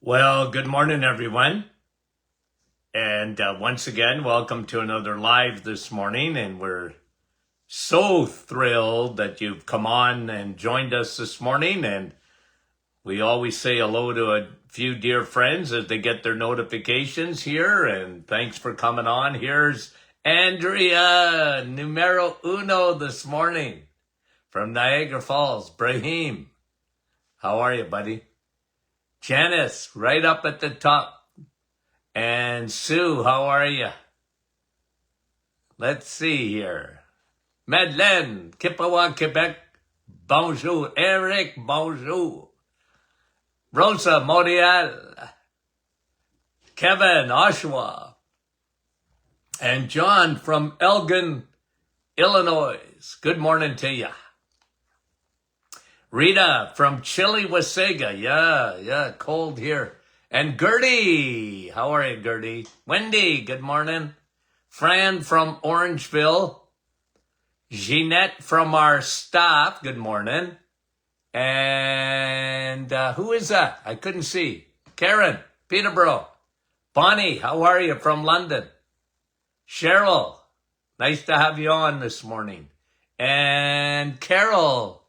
Well, good morning, everyone. And once again, welcome to another live this morning. And we're so thrilled that you've come on and joined us this morning. And we always say hello to a few dear friends as they get their notifications here. And thanks for coming on. Here's Andrea, numero uno this morning from Niagara Falls. Brahim, how are you, buddy? Janice, right up at the top. And Sue, how are you? Let's see here. Madeleine, Kippawa, Quebec, bonjour. Eric, bonjour. Rosa, Montreal. Kevin, Oshawa. And John from Elgin, Illinois. Good morning to you. Rita from Chile, Wasaga. Yeah, cold here. And Gertie, how are you, Gertie? Wendy, good morning. Fran from Orangeville. Jeanette from our staff, good morning. And who is that? I couldn't see. Karen, Peterborough. Bonnie, how are you from London? Cheryl, nice to have you on this morning. And Carol.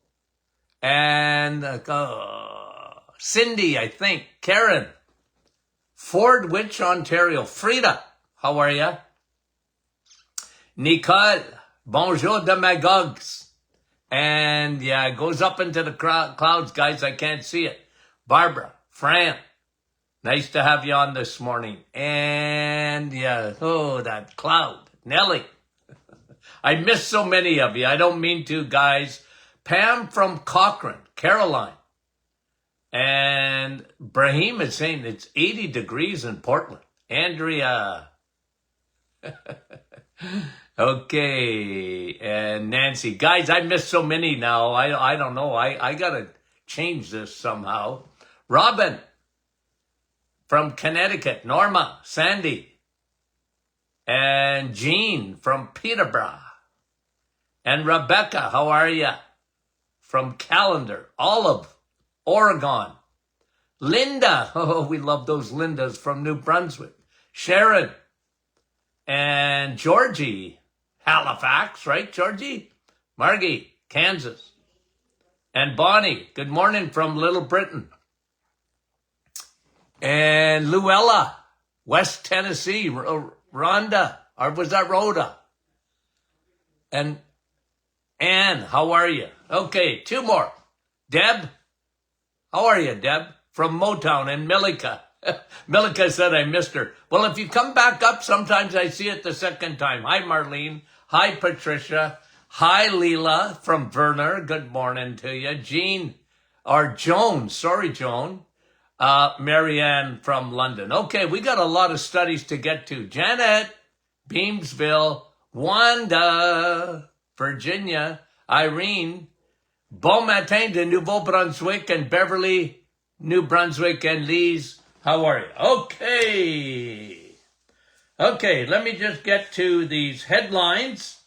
And Cindy, I think. Karen. Fort Witch, Ontario. Frida, how are you? Nicole, bonjour de Magogs. And yeah, it goes up into the clouds, guys. I can't see it. Barbara, Fran, nice to have you on this morning. And yeah, that cloud. Nellie, I miss so many of you. I don't mean to, guys. Pam from Cochrane, Caroline. And Brahim is saying it's 80 degrees in Portland. Andrea. Okay. And Nancy. Guys, I miss so many now. I don't know. I got to change this somehow. Robin from Connecticut. Norma. Sandy. And Jean from Peterborough. And Rebecca, how are you? From Callender. Olive. Oregon. Linda. Oh, we love those Lindas from New Brunswick. Sharon. And Georgie. Halifax, right, Georgie? Margie. Kansas. And Bonnie. Good morning from Little Britain. And Luella. West Tennessee. Rhonda. Or was that Rhoda? And Anne, how are you? Okay, two more. Deb. How are you, Deb? From Motown. And Milika. Milika said I missed her. Well, if you come back up, sometimes I see it the second time. Hi, Marlene. Hi, Patricia. Hi, Leela from Werner. Good morning to you. Jean, or Joan. Sorry, Joan. Marianne from London. Okay, we got a lot of studies to get to. Janet, Beamsville. Wanda, Virginia. Irene, Bon Matin de Nouveau-Brunswick, and Beverly, New Brunswick, and Lise. How are you? Okay, let me just get to these headlines.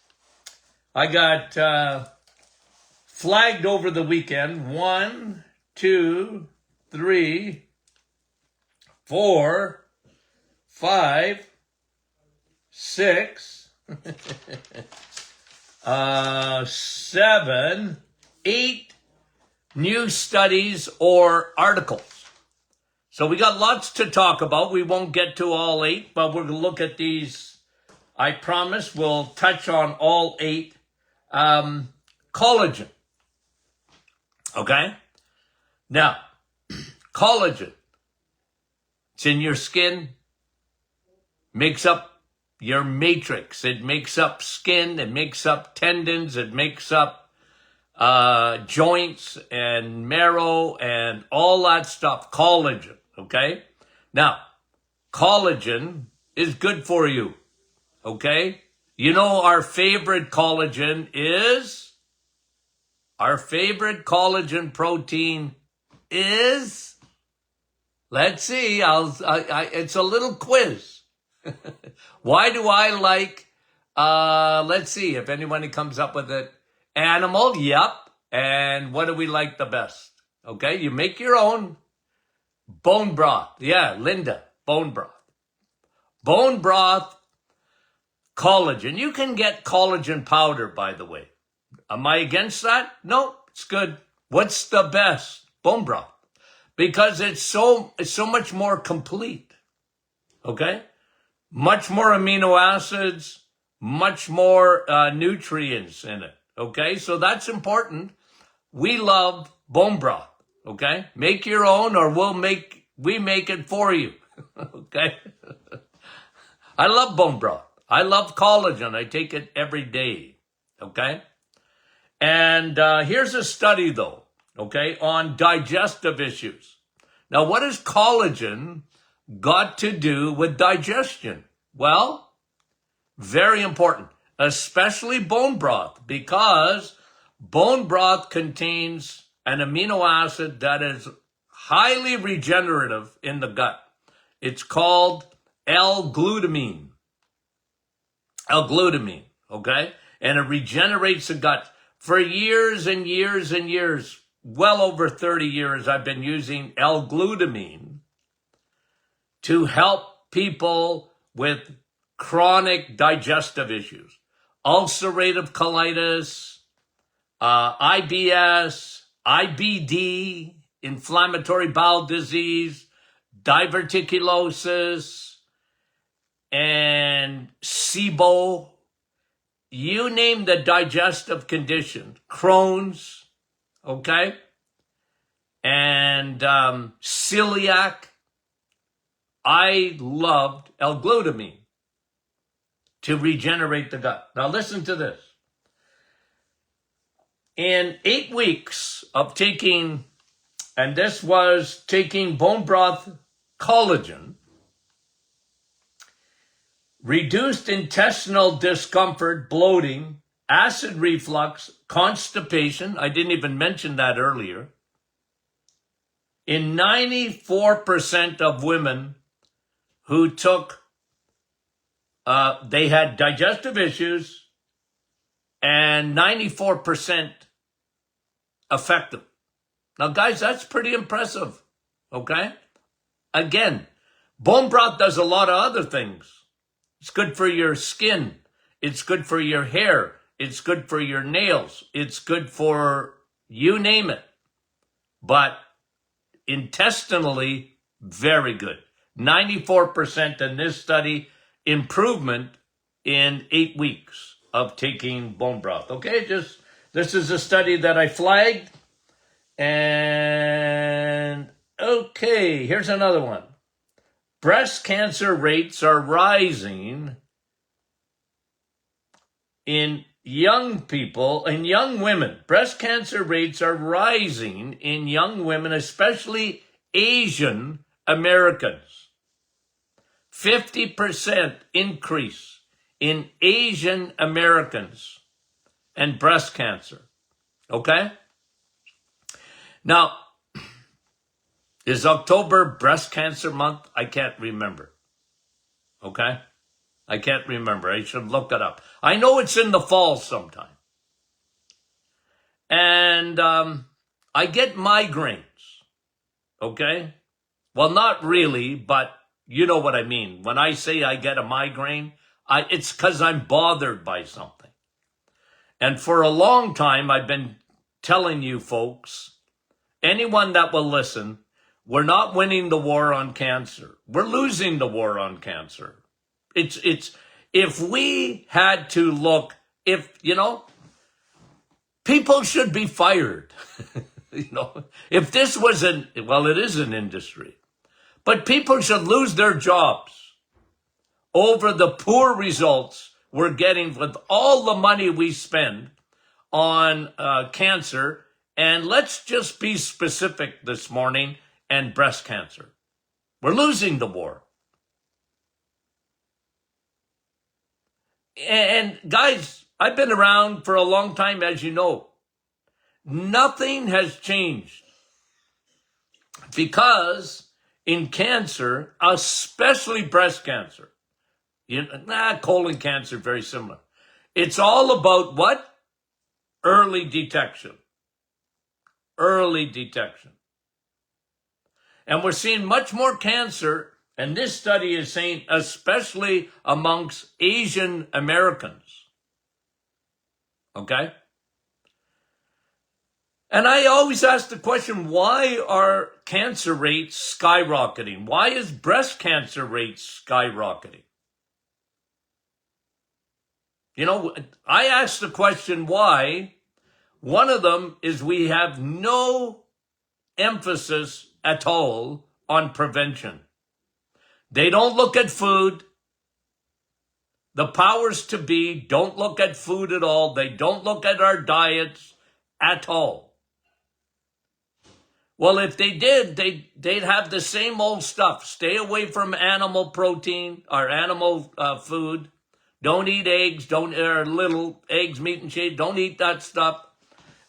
I got flagged over the weekend. 1, 2, 3, 4, 5, 6, 7, 8 new studies or articles. So we got lots to talk about. We won't get to all 8, but we're going to look at these. I promise we'll touch on all 8. Collagen. Okay? Now, collagen. It's in your skin. Makes up your matrix. It makes up skin. It makes up tendons. It makes up joints and marrow and all that stuff. Collagen. Okay? Now, collagen is good for you. Okay? You know our favorite collagen is? Our favorite collagen protein is? Let's see. It's a little quiz. Why do I like, let's see if anybody comes up with it. Animal, yep. And what do we like the best? Okay, you make your own. Bone broth. Yeah, Linda, bone broth. Bone broth, collagen. You can get collagen powder, by the way. Am I against that? No, it's good. What's the best? Bone broth. Because it's so much more complete. Okay? Much more amino acids, much more nutrients in it. Okay? So that's important. We love bone broth. Okay? Make your own or we make it for you. Okay? I love bone broth. I love collagen. I take it every day. Okay? And here's a study, though, okay, on digestive issues. Now, what has collagen got to do with digestion? Well, very important, especially bone broth, because bone broth contains an amino acid that is highly regenerative in the gut. It's called L-glutamine. L-glutamine, okay? And it regenerates the gut. For years and years and years, well over 30 years, I've been using L-glutamine to help people with chronic digestive issues. Ulcerative colitis, IBS, IBD, inflammatory bowel disease, diverticulosis, and SIBO. You name the digestive condition, Crohn's, okay, and celiac. I loved L-glutamine to regenerate the gut. Now listen to this. In 8 weeks of taking, and this was taking bone broth collagen, reduced intestinal discomfort, bloating, acid reflux, constipation. I didn't even mention that earlier. In 94% of women who took, they had digestive issues, and 94% effective. Now, guys, that's pretty impressive, okay? Again, bone broth does a lot of other things. It's good for your skin. It's good for your hair. It's good for your nails. It's good for you name it. But intestinally, very good. 94% in this study, improvement in 8 weeks of taking bone broth. Okay, this is a study that I flagged. And okay, here's another one. Breast cancer rates are rising in young people and young women. Breast cancer rates are rising in young women, especially Asian Americans. 50% increase in Asian Americans and breast cancer. Okay? Now, is October breast cancer month? I can't remember. Okay? I can't remember. I should look it up. I know it's in the fall sometime. And I get migraines. Okay? Well, not really, but you know what I mean. When I say I get a migraine, it's because I'm bothered by something. And for a long time, I've been telling you folks, anyone that will listen, we're not winning the war on cancer. We're losing the war on cancer. It's if we had to look, people should be fired. If this was it is an industry, but people should lose their jobs over the poor results we're getting with all the money we spend on cancer. And let's just be specific this morning. And breast cancer. We're losing the war. And guys, I've been around for a long time, as you know. Nothing has changed. Because in cancer, especially breast cancer, colon cancer, very similar. It's all about what? Early detection. Early detection. And we're seeing much more cancer, and this study is saying especially amongst Asian Americans. Okay? And I always ask the question, why are cancer rates skyrocketing? Why is breast cancer rates skyrocketing? You know, I ask the question why. One of them is we have no emphasis at all on prevention. They don't look at food. The powers to be don't look at food at all. They don't look at our diets at all. Well, if they did, they'd have the same old stuff. Stay away from animal protein or animal food. Don't eat eggs, little eggs, meat, and cheese. Don't eat that stuff.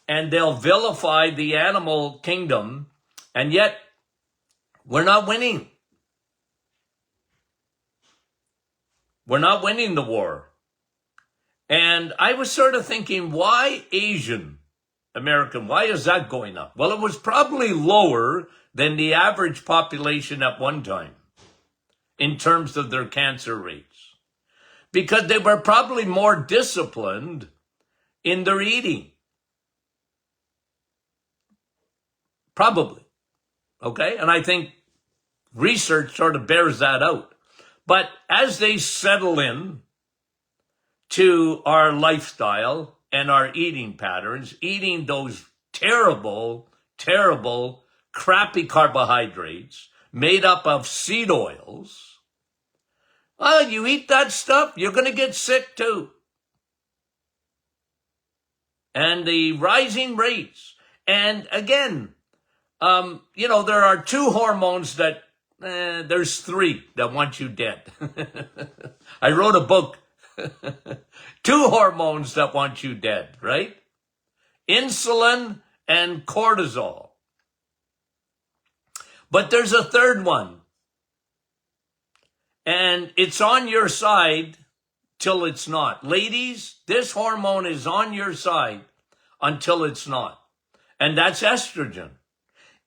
And they'll vilify the animal kingdom. And yet, we're not winning. We're not winning the war. And I was sort of thinking, why Asian American? Why is that going up? Well, it was probably lower than the average population at one time in terms of their cancer rates. Because they were probably more disciplined in their eating. Probably. Okay? And I think research sort of bears that out. But as they settle in to our lifestyle and our eating patterns, eating those terrible, terrible, crappy carbohydrates made up of seed oils, oh, you eat that stuff, you're going to get sick too. And the rising rates. And again, there are two hormones that, there's three that want you dead. I wrote a book, two hormones that want you dead, right? Insulin and cortisol. But there's a third one. And it's on your side till it's not. Ladies, this hormone is on your side until it's not. And that's estrogen.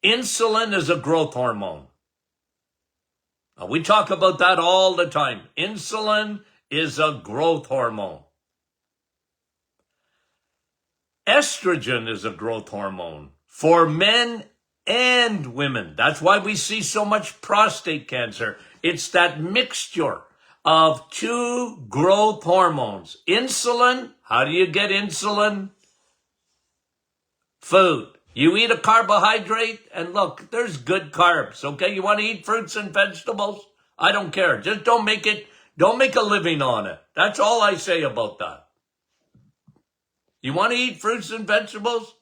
Insulin is a growth hormone. Now, we talk about that all the time. Insulin is a growth hormone. Estrogen is a growth hormone for men and women. That's why we see so much prostate cancer. It's that mixture of two growth hormones. Insulin, how do you get insulin? Food. You eat a carbohydrate, and look, there's good carbs, okay? You want to eat fruits and vegetables? I don't care. Just don't make a living on it. That's all I say about that. You want to eat fruits and vegetables?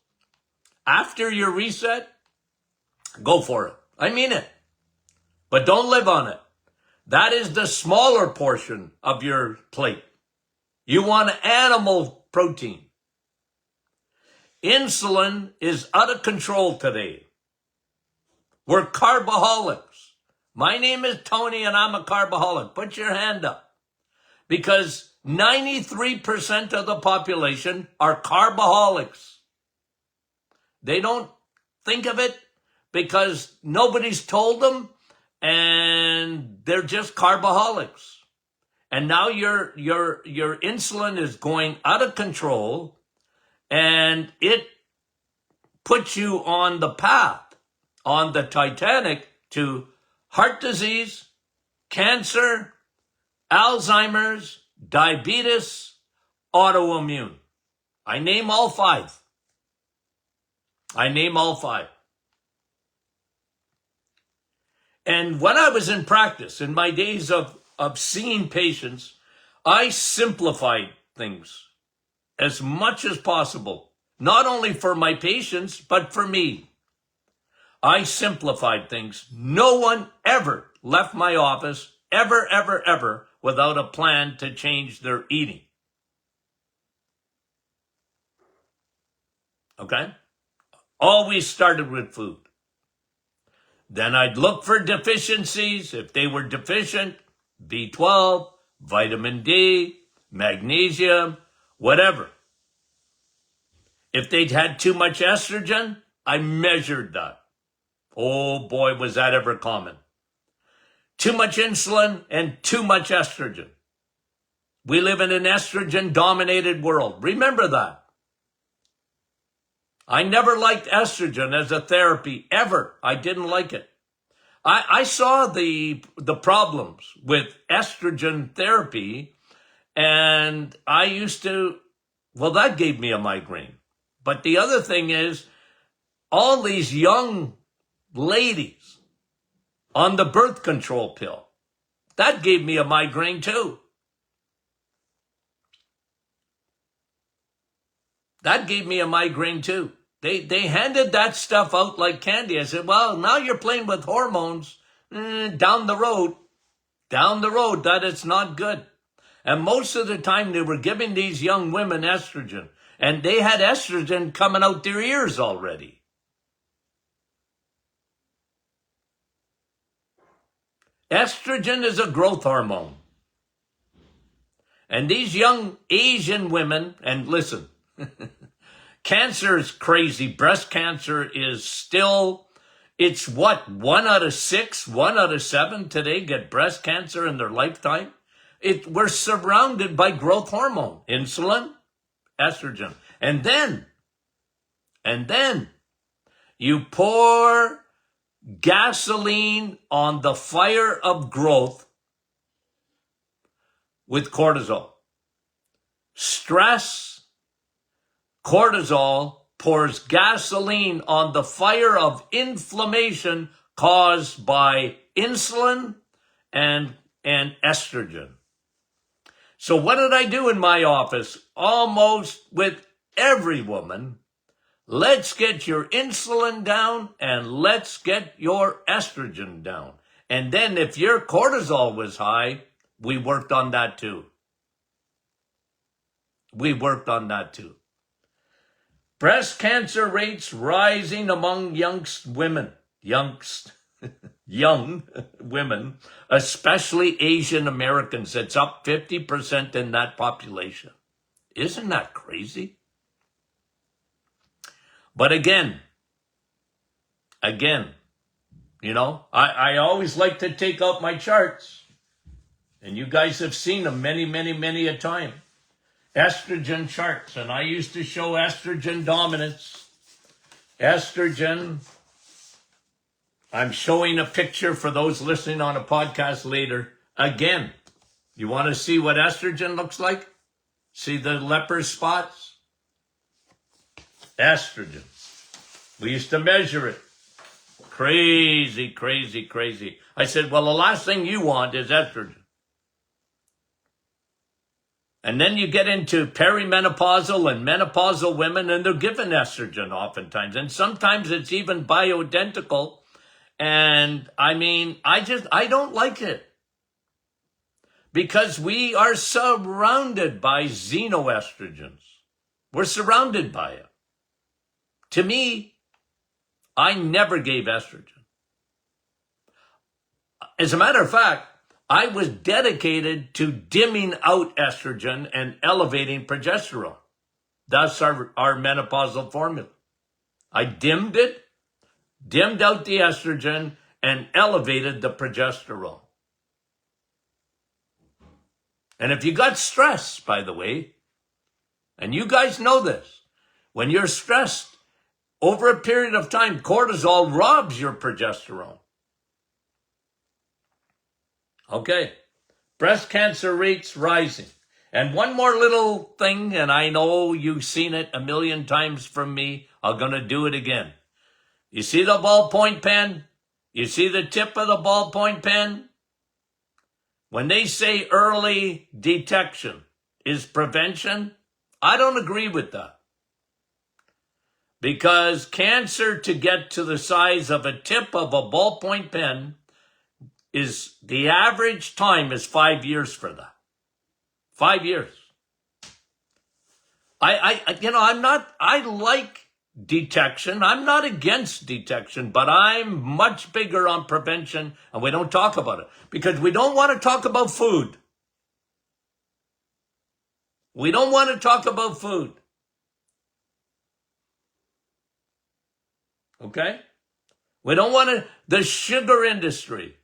After your reset, go for it. I mean it. But don't live on it. That is the smaller portion of your plate. You want animal protein. Insulin is out of control today. We're carboholics. My name is Tony and I'm a carboholic. Put your hand up. Because 93% of the population are carboholics. They don't think of it because nobody's told them, and they're just carboholics. And now your insulin is going out of control, and it puts you on the path, on the Titanic, to heart disease, cancer, Alzheimer's, diabetes, autoimmune. I name all five. And when I was in practice, in my days of seeing patients, I simplified things as much as possible, not only for my patients, but for me. I simplified things. No one ever left my office, ever, without a plan to change their eating. Okay? Always started with food. Then I'd look for deficiencies. If they were deficient, B12, vitamin D, magnesium, whatever. If they'd had too much estrogen, I measured that. Oh boy, was that ever common. Too much insulin and too much estrogen. We live in an estrogen-dominated world. Remember that. I never liked estrogen as a therapy, ever. I didn't like it. I saw the problems with estrogen therapy, and I used to, well, that gave me a migraine. But the other thing is, all these young ladies on the birth control pill, that gave me a migraine too. That gave me a migraine too. They handed that stuff out like candy. I said, well, now you're playing with hormones. Down the road, that is not good. And most of the time they were giving these young women estrogen. And they had estrogen coming out their ears already. Estrogen is a growth hormone. And these young Asian women, and listen, cancer is crazy. Breast cancer is still, it's what, 1 out of 6, 1 out of 7 today get breast cancer in their lifetime. We're surrounded by growth hormone, insulin, estrogen. And then you pour gasoline on the fire of growth with cortisol. Stress, cortisol pours gasoline on the fire of inflammation caused by insulin and estrogen. So what did I do in my office? Almost with every woman, let's get your insulin down and let's get your estrogen down. And then if your cortisol was high, we worked on that too. Breast cancer rates rising among young women, especially Asian Americans. It's up 50% in that population. Isn't that crazy? But again, you know, I always like to take out my charts. And you guys have seen them many a time. Estrogen charts. And I used to show estrogen dominance. Estrogen. I'm showing a picture for those listening on a podcast later. Again, you want to see what estrogen looks like? See the leper spots? Estrogen. We used to measure it. Crazy. I said, well, the last thing you want is estrogen. And then you get into perimenopausal and menopausal women, and they're given estrogen oftentimes. And sometimes it's even bioidentical. And I mean, I don't like it. Because we are surrounded by xenoestrogens. We're surrounded by it. To me, I never gave estrogen. As a matter of fact, I was dedicated to dimming out estrogen and elevating progesterone. That's our menopausal formula. I dimmed out the estrogen, and elevated the progesterone. And if you got stress, by the way, and you guys know this, when you're stressed, over a period of time, cortisol robs your progesterone. Okay, breast cancer rates rising. And one more little thing, and I know you've seen it a million times from me. I'm going to do it again. You see the ballpoint pen? You see the tip of the ballpoint pen? When they say early detection is prevention, I don't agree with that. Because cancer, to get to the size of a tip of a ballpoint pen, is the average time is 5 years for that. 5 years. I like detection. I'm not against detection, but I'm much bigger on prevention, and we don't talk about it because we don't want to talk about food. We don't want to talk about food. Okay? We don't want to, the sugar industry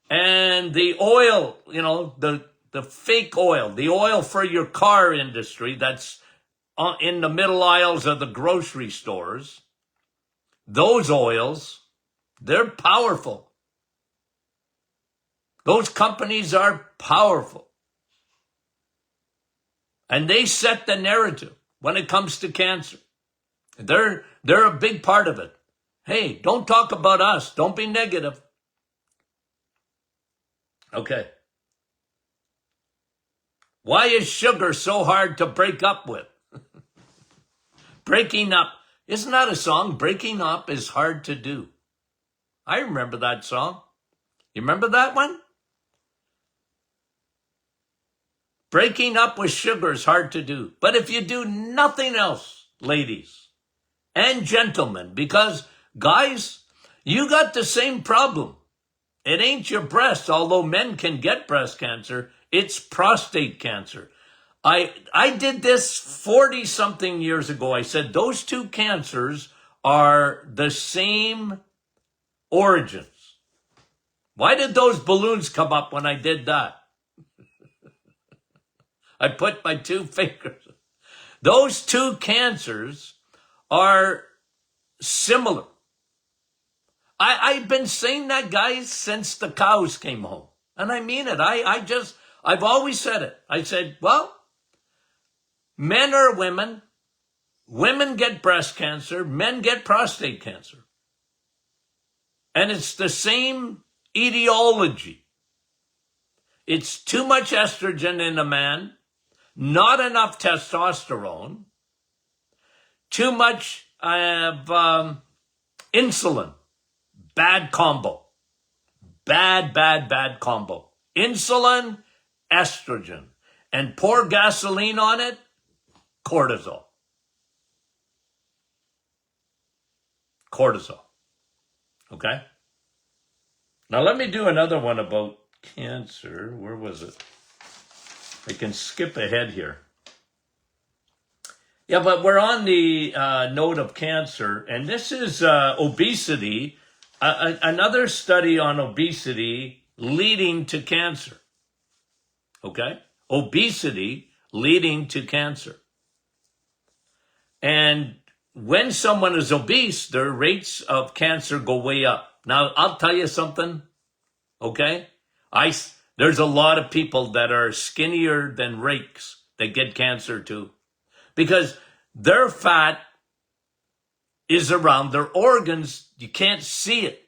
and the oil, the fake oil, the oil for your car industry that's in the middle aisles of the grocery stores. Those oils, they're powerful. Those companies are powerful. And they set the narrative when it comes to cancer. They're a big part of it. Hey, don't talk about us. Don't be negative. Okay. Why is sugar so hard to break up with? Breaking up. Isn't that a song? Breaking up is hard to do. I remember that song. You remember that one? Breaking up with sugar is hard to do. But if you do nothing else, ladies and gentlemen, because guys, you got the same problem. It ain't your breast, although men can get breast cancer. It's prostate cancer. I did this 40-something years ago. I said those two cancers are the same origins. Why did those balloons come up when I did that? I put my two fingers. Those two cancers are similar. I've been saying that, guys, since the cows came home. And I mean it. I've always said it. I said, well, men or women, women get breast cancer, men get prostate cancer. And it's the same etiology. It's too much estrogen in a man, not enough testosterone, too much of insulin. Bad combo. Bad combo. Insulin, estrogen. And pour gasoline on it, cortisol. Cortisol. Okay? Now let me do another one about cancer. Where was it? I can skip ahead here. Yeah, but we're on the note of cancer, and this is obesity. Another study on obesity leading to cancer. Okay? Obesity leading to cancer. And when someone is obese, their rates of cancer go way up. Now, I'll tell you something, okay? There's a lot of people that are skinnier than rakes that get cancer too. Because their fat is around their organs. You can't see it.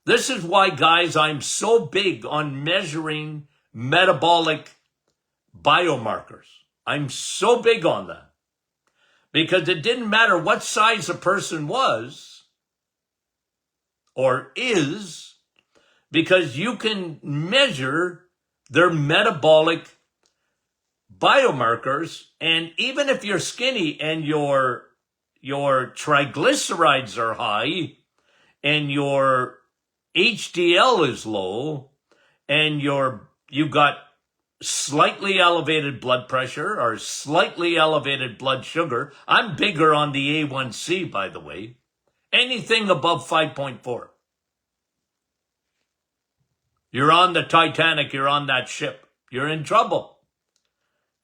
This is why, guys, I'm so big on measuring metabolic biomarkers. I'm so big on that. Because it didn't matter what size a person was or is, because you can measure their metabolic biomarkers, and even if you're skinny and your triglycerides are high and your HDL is low and you got slightly elevated blood pressure or slightly elevated blood sugar. I'm bigger on the A1C, by the way. Anything above 5.4. You're on the Titanic, you're on that ship. You're in trouble.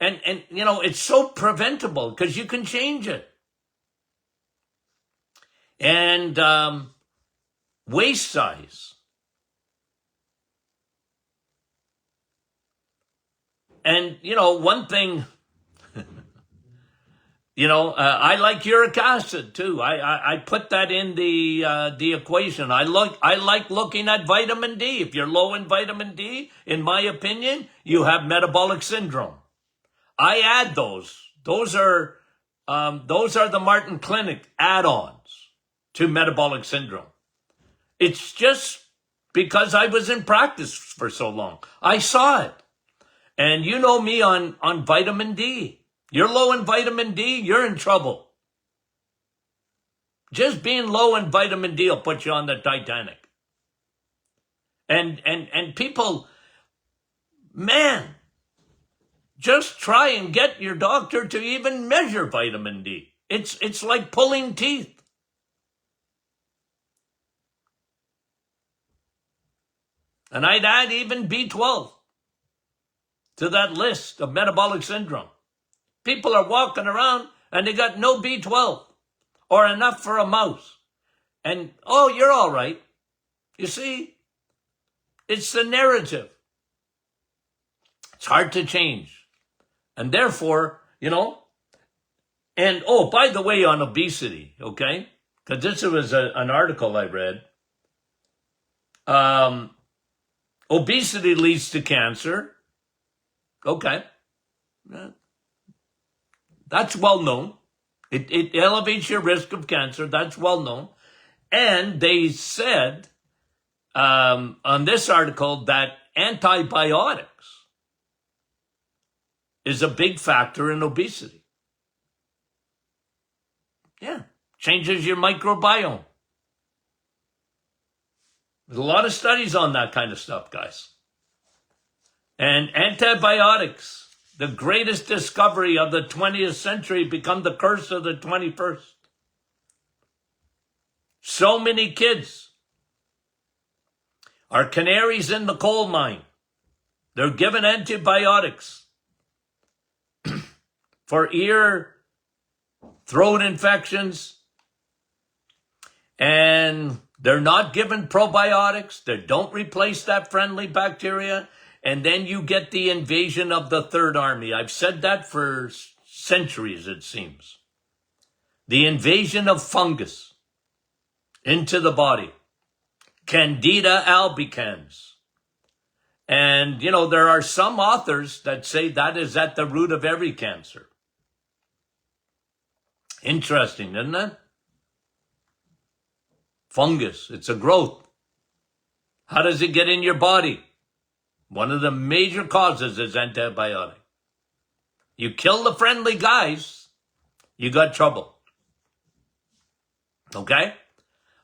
And it's so preventable because you can change it. And waist size. And, one thing, I like uric acid too. I put that in the equation. I like looking at vitamin D. If you're low in vitamin D, in my opinion, you have metabolic syndrome. I add those. Those are the Martin Clinic add-ons to metabolic syndrome. It's just because I was in practice for so long. I saw it. And you know me on vitamin D. You're low in vitamin D, you're in trouble. Just being low in vitamin D will put you on the Titanic. And people, man, just try and get your doctor to even measure vitamin D. It's like pulling teeth. And I'd add even B12 to that list of metabolic syndrome. People are walking around and they got no B12 or enough for a mouse. And, oh, you're all right. You see, it's the narrative. It's hard to change. And therefore, and oh, by the way, on obesity, okay? Because this was an article I read. Obesity leads to cancer. Okay. That's well known. It elevates your risk of cancer. That's well known. And they said on this article that antibiotics is a big factor in obesity. Yeah. Changes your microbiome. There's a lot of studies on that kind of stuff, guys. And antibiotics, the greatest discovery of the 20th century, become the curse of the 21st. So many kids are canaries in the coal mine. They're given antibiotics for ear, throat infections, and they're not given probiotics. They don't replace that friendly bacteria. And then you get the invasion of the Third Army. I've said that for centuries, it seems. The invasion of fungus into the body. Candida albicans. And, there are some authors that say that is at the root of every cancer. Interesting, isn't it? Fungus, it's a growth. How does it get in your body? One of the major causes is antibiotic. You kill the friendly guys, you got trouble. Okay?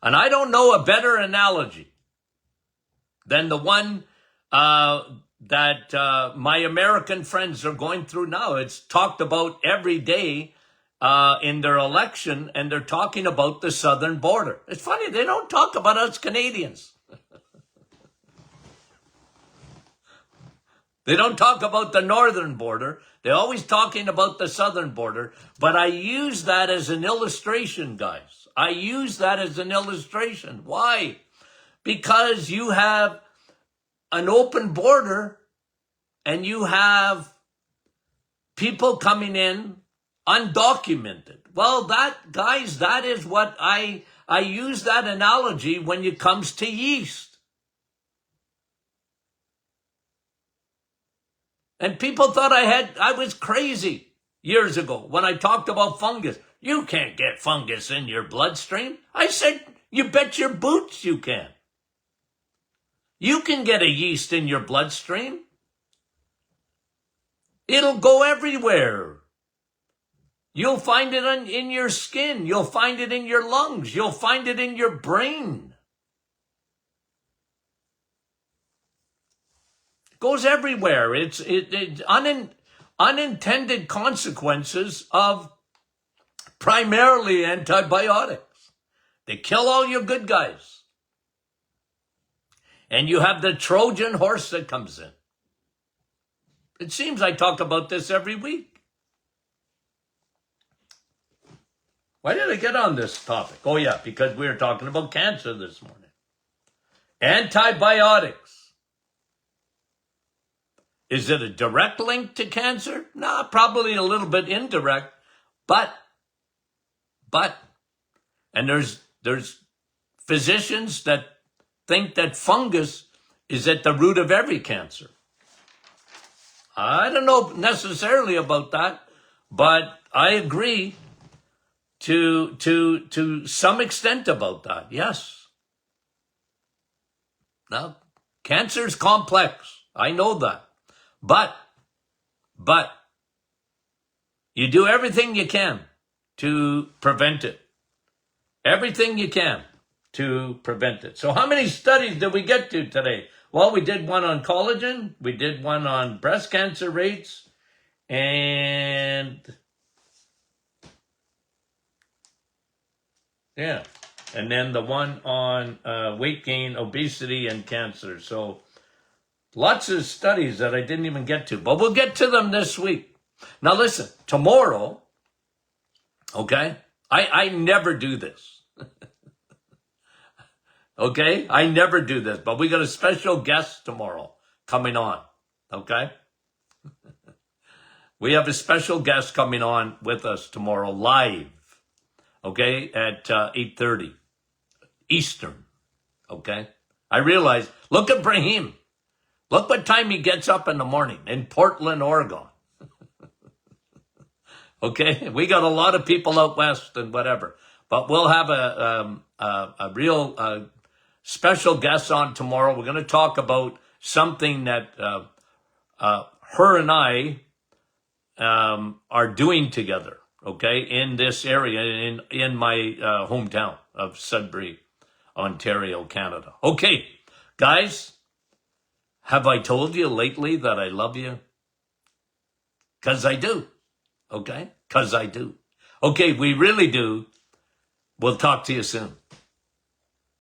And I don't know a better analogy than the one that my American friends are going through now. It's talked about every day in their election, and they're talking about the southern border. It's funny, they don't talk about us Canadians. They don't talk about the northern border. They're always talking about the southern border. But I use that as an illustration, guys. I use that as an illustration. Why? Because you have an open border and you have people coming in undocumented. Well, that is what I use that analogy when it comes to yeast. And people thought I was crazy years ago when I talked about fungus. You can't get fungus in your bloodstream. I said, you bet your boots you can. You can get a yeast in your bloodstream. It'll go everywhere. You'll find it in your skin. You'll find it in your lungs. You'll find it in your brain. Goes everywhere. It's unintended consequences of primarily antibiotics. They kill all your good guys. And you have the Trojan horse that comes in. It seems I talk about this every week. Why did I get on this topic? Oh yeah, because we were talking about cancer this morning. Antibiotics. Is it a direct link to cancer? No, probably a little bit indirect, but, and there's physicians that think that fungus is at the root of every cancer. I don't know necessarily about that, but I agree to some extent about that. Yes. Now, cancer is complex. I know that. But you do everything you can to prevent it. Everything you can to prevent it. So how many studies did we get to today? Well, we did one on collagen. We did one on breast cancer rates. And yeah. And then the one on weight gain, obesity, and cancer. So Lots of studies that I didn't even get to, but we'll get to them this week. Now listen, tomorrow, okay, I never do this. Okay, I never do this, but we got a special guest tomorrow coming on, okay? We have a special guest coming on with us tomorrow live, okay, at 8:30 Eastern, okay? I realize, look at Brahim. Look what time he gets up in the morning in Portland, Oregon. Okay, we got a lot of people out west and whatever, but we'll have a real special guest on tomorrow. We're going to talk about something that her and I are doing together, okay, in this area, in my hometown of Sudbury, Ontario, Canada. Okay, guys, have I told you lately that I love you? Because I do, okay? Because I do. Okay, we really do. We'll talk to you soon.